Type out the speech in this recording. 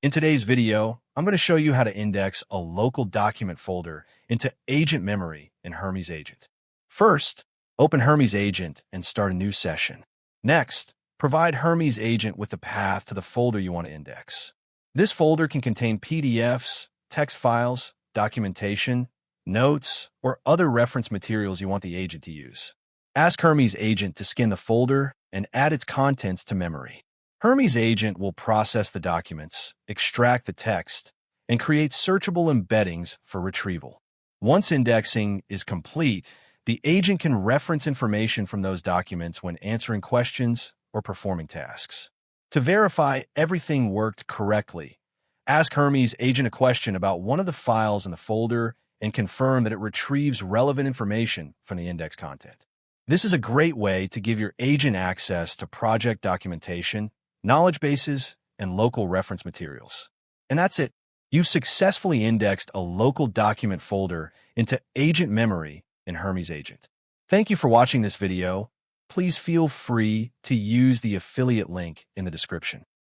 In today's video, I'm going to show you how to index a local document folder into agent memory in Hermes Agent. First, open Hermes Agent and start a new session. Next, provide Hermes Agent with the path to the folder you want to index. This folder can contain PDFs, text files, documentation, notes, or other reference materials you want the agent to use. Ask Hermes Agent to scan the folder and add its contents to memory. Hermes Agent will process the documents, extract the text, and create searchable embeddings for retrieval. Once indexing is complete, the agent can reference information from those documents when answering questions or performing tasks. To verify everything worked correctly, ask Hermes Agent a question about one of the files in the folder and confirm that it retrieves relevant information from the index content. This is a great way to give your agent access to project documentation, knowledge bases, and local reference materials. And that's it. You've successfully indexed a local document folder into agent memory in Hermes Agent. Thank you for watching this video. Please feel free to use the affiliate link in the description.